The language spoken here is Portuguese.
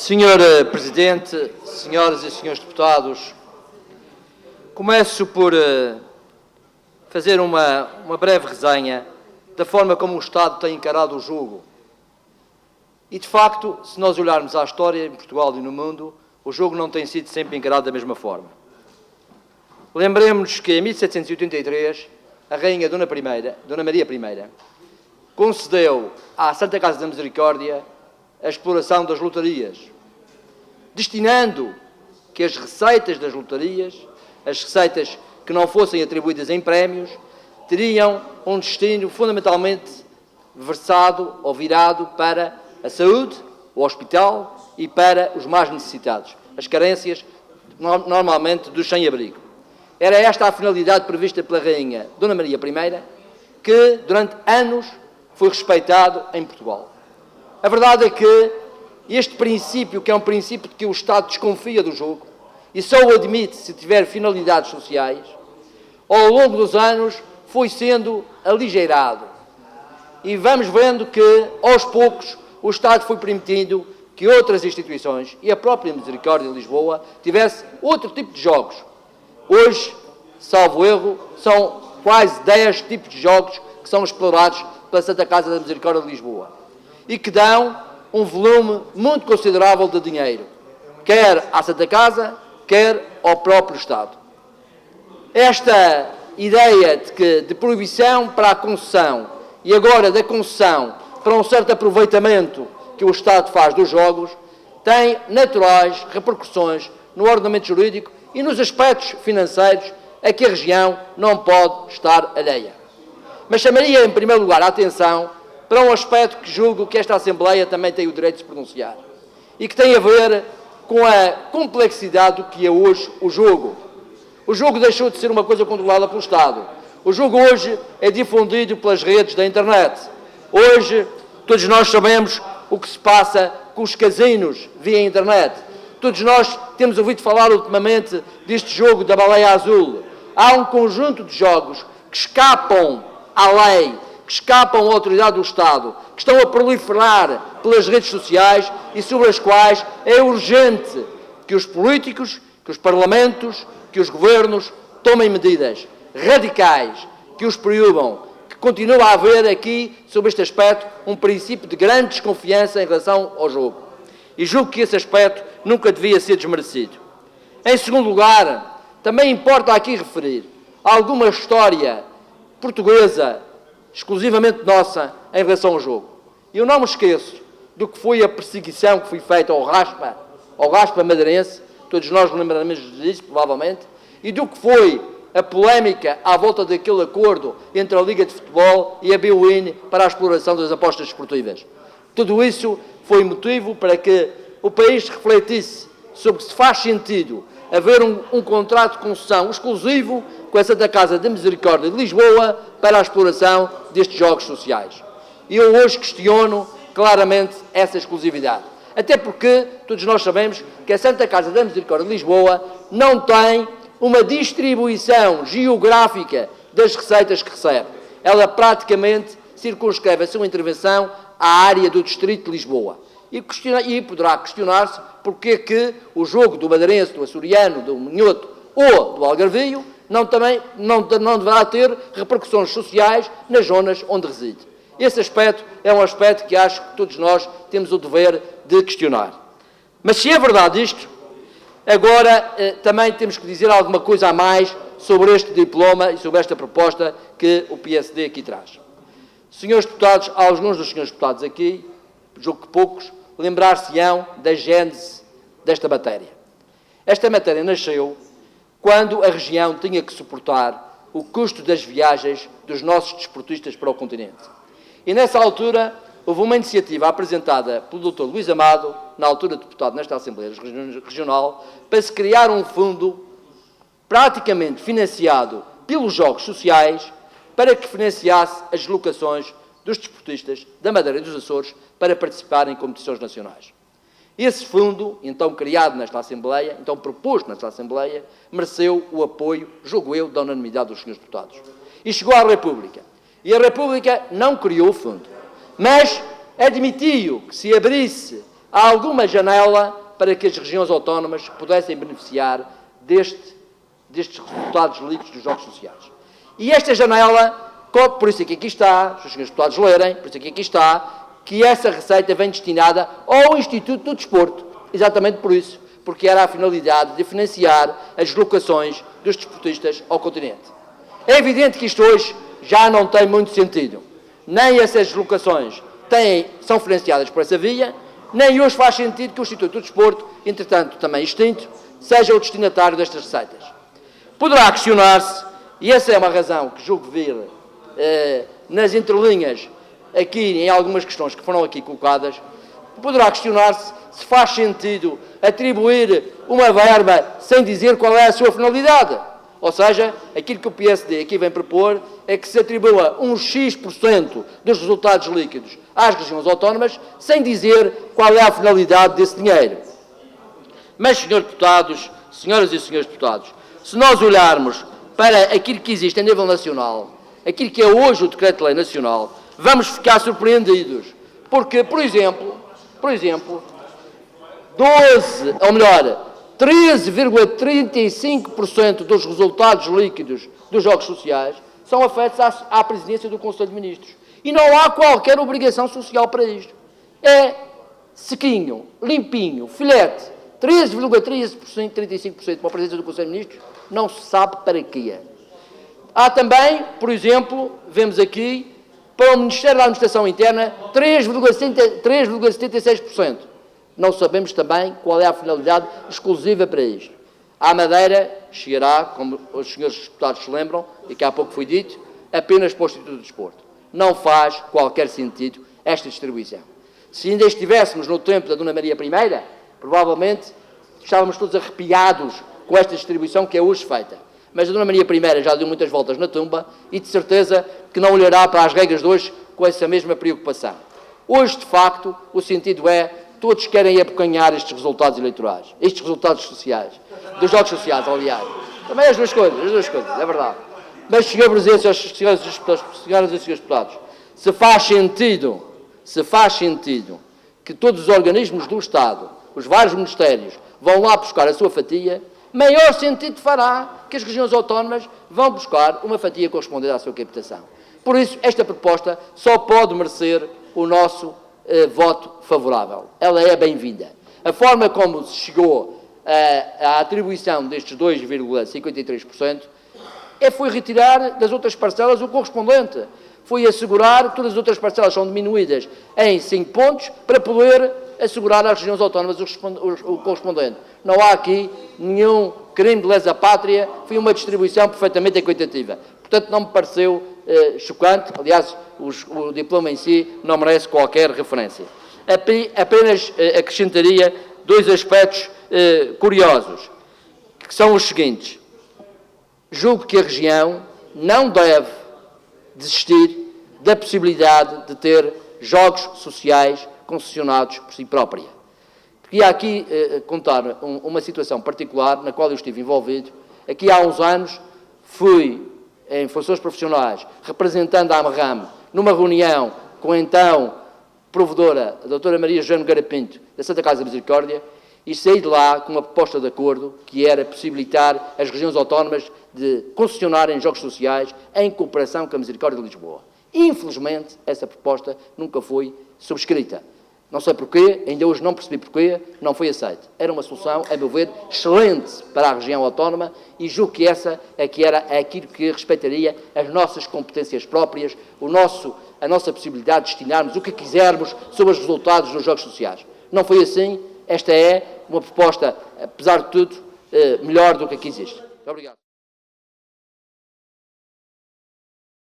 Senhor Presidente, senhoras e senhores deputados, começo por fazer uma breve resenha da forma como o Estado tem encarado o jogo. E, de facto, se nós olharmos à história em Portugal e no mundo, o jogo não tem sido sempre encarado da mesma forma. Lembremos que em 1783, a Rainha Dona Maria I, concedeu à Santa Casa da Misericórdia a exploração das lotarias, destinando que as receitas das lotarias, as receitas que não fossem atribuídas em prémios, teriam um destino fundamentalmente versado ou virado para a saúde, o hospital e para os mais necessitados, as carências normalmente dos sem-abrigo. Era esta a finalidade prevista pela Rainha Dona Maria I, que durante anos foi respeitado em Portugal. A verdade é que este princípio, que é um princípio de que o Estado desconfia do jogo e só o admite se tiver finalidades sociais, ao longo dos anos foi sendo aligeirado. E vamos vendo que, aos poucos, o Estado foi permitindo que outras instituições, e a própria Misericórdia de Lisboa, tivesse outro tipo de jogos. Hoje, salvo erro, são quase 10 tipos de jogos que são explorados pela Santa Casa da Misericórdia de Lisboa e que dão um volume muito considerável de dinheiro, quer à Santa Casa, quer ao próprio Estado. Esta ideia de proibição para a concessão e agora da concessão para um certo aproveitamento que o Estado faz dos jogos tem naturais repercussões no ordenamento jurídico e nos aspectos financeiros a que a região não pode estar alheia. Mas chamaria, em primeiro lugar, a atenção para um aspecto que julgo que esta Assembleia também tem o direito de se pronunciar e que tem a ver com a complexidade do que é hoje o jogo. O jogo deixou de ser uma coisa controlada pelo Estado. O jogo hoje é difundido pelas redes da internet. Hoje, todos nós sabemos o que se passa com os casinos via internet. Todos nós temos ouvido falar ultimamente deste jogo da baleia azul. Há um conjunto de jogos que escapam à lei, que escapam à autoridade do Estado, que estão a proliferar pelas redes sociais e sobre as quais é urgente que os políticos, que os parlamentos, que os governos tomem medidas radicais, que os proíbam, que continua a haver aqui, sobre este aspecto, um princípio de grande desconfiança em relação ao jogo. E julgo que esse aspecto nunca devia ser desmerecido. Em segundo lugar, também importa aqui referir alguma história portuguesa, exclusivamente nossa, em relação ao jogo. Eu não me esqueço do que foi a perseguição que foi feita ao Raspa madeirense, todos nós lembramos disso, provavelmente, e do que foi a polémica à volta daquele acordo entre a Liga de Futebol e a BUIN para a exploração das apostas desportivas. Tudo isso foi motivo para que o país refletisse sobre se faz sentido haver um contrato de concessão exclusivo com a Santa Casa da Misericórdia de Lisboa para a exploração destes jogos sociais. E eu hoje questiono claramente essa exclusividade. Até porque todos nós sabemos que a Santa Casa da Misericórdia de Lisboa não tem uma distribuição geográfica das receitas que recebe. Ela praticamente circunscreve a sua intervenção à área do Distrito de Lisboa. E poderá questionar-se porque que o jogo do madeirense, do açoriano, do minhoto ou do algarvio não deverá ter repercussões sociais nas zonas onde reside. Esse aspecto é um aspecto que acho que todos nós temos o dever de questionar. Mas se é verdade isto, agora também temos que dizer alguma coisa a mais sobre este diploma e sobre esta proposta que o PSD aqui traz. Senhores deputados, alguns dos senhores deputados aqui, julgo que poucos, lembrar-se-ão da gênese desta matéria. Esta matéria nasceu quando a região tinha que suportar o custo das viagens dos nossos desportistas para o continente. E nessa altura houve uma iniciativa apresentada pelo Dr. Luís Amado, na altura deputado nesta Assembleia Regional, para se criar um fundo praticamente financiado pelos jogos sociais para que financiasse as deslocações dos desportistas da Madeira e dos Açores para participarem em competições nacionais. Esse fundo, então criado nesta Assembleia, então proposto nesta Assembleia, mereceu o apoio, julgo eu, da unanimidade dos senhores deputados. E chegou à República. E a República não criou o fundo, mas admitiu que se abrisse há alguma janela para que as regiões autónomas pudessem beneficiar destes resultados líquidos dos jogos sociais. E esta janela, por isso é que aqui está, se os senhores deputados lerem, por isso é que aqui está, que essa receita vem destinada ao Instituto do Desporto. Exatamente por isso, porque era a finalidade de financiar as deslocações dos desportistas ao continente. É evidente que isto hoje já não tem muito sentido. Nem essas deslocações são financiadas por essa via, nem hoje faz sentido que o Instituto do Desporto, entretanto também extinto, seja o destinatário destas receitas. Poderá questionar-se, e essa é uma razão que julgo vir nas entrelinhas aqui em algumas questões que foram aqui colocadas, poderá questionar-se se faz sentido atribuir uma verba sem dizer qual é a sua finalidade. Ou seja, aquilo que o PSD aqui vem propor é que se atribua um X% dos resultados líquidos às regiões autónomas sem dizer qual é a finalidade desse dinheiro. Mas, senhores deputados, senhoras e senhores deputados, se nós olharmos para aquilo que existe a nível nacional, aquilo que é hoje o Decreto-Lei Nacional, vamos ficar surpreendidos. Porque, por exemplo, 13,35% dos resultados líquidos dos jogos sociais são afetos à presidência do Conselho de Ministros. E não há qualquer obrigação social para isto. É sequinho, limpinho, filete, 13,35% para a presidência do Conselho de Ministros, não se sabe para quê. Há também, por exemplo, vemos aqui, para o Ministério da Administração Interna, 3,76%. Não sabemos também qual é a finalidade exclusiva para isto. À Madeira chegará, como os senhores deputados se lembram, e que há pouco foi dito, apenas para o Instituto do Desporto. Não faz qualquer sentido esta distribuição. Se ainda estivéssemos no tempo da Dona Maria I, provavelmente estávamos todos arrepiados com esta distribuição que é hoje feita. Mas a Dona Maria I já deu muitas voltas na tumba e de certeza que não olhará para as regras de hoje com essa mesma preocupação. Hoje, de facto, o sentido é todos querem abocanhar estes resultados eleitorais, estes resultados sociais, dos jogos sociais, aliás. Também as duas coisas, é verdade. Mas, Sr. Presidente, senhoras e senhores deputados, se faz sentido que todos os organismos do Estado, os vários ministérios, vão lá buscar a sua fatia, maior sentido fará que as regiões autónomas vão buscar uma fatia correspondente à sua captação. Por isso, esta proposta só pode merecer o nosso voto favorável. Ela é bem-vinda. A forma como se chegou à atribuição destes 2,53% foi retirar das outras parcelas o correspondente. Foi assegurar que todas as outras parcelas são diminuídas em 5 pontos para poder assegurar às regiões autónomas o correspondente. Não há aqui nenhum crime de lesa pátria, foi uma distribuição perfeitamente equitativa. Portanto, não me pareceu chocante, aliás, o diploma em si não merece qualquer referência. Apenas acrescentaria 2 aspectos curiosos, que são os seguintes. Julgo que a região não deve desistir da possibilidade de ter jogos sociais concessionados por si própria. Queria aqui contar uma situação particular na qual eu estive envolvido. Aqui há uns anos fui, em funções profissionais, representando a AMRAM, numa reunião com a então provedora, a doutora Maria José Nogueira Pinto, da Santa Casa da Misericórdia, e saí de lá com uma proposta de acordo que era possibilitar as regiões autónomas de concessionarem jogos sociais em cooperação com a Misericórdia de Lisboa. Infelizmente, essa proposta nunca foi subscrita. Não sei porquê, ainda hoje não percebi porquê, não foi aceita. Era uma solução, a meu ver, excelente para a região autónoma e julgo que essa é que era aquilo que respeitaria as nossas competências próprias, a nossa possibilidade de destinarmos o que quisermos sobre os resultados dos jogos sociais. Não foi assim. Esta é uma proposta, apesar de tudo, melhor do que aqui existe. Muito obrigado.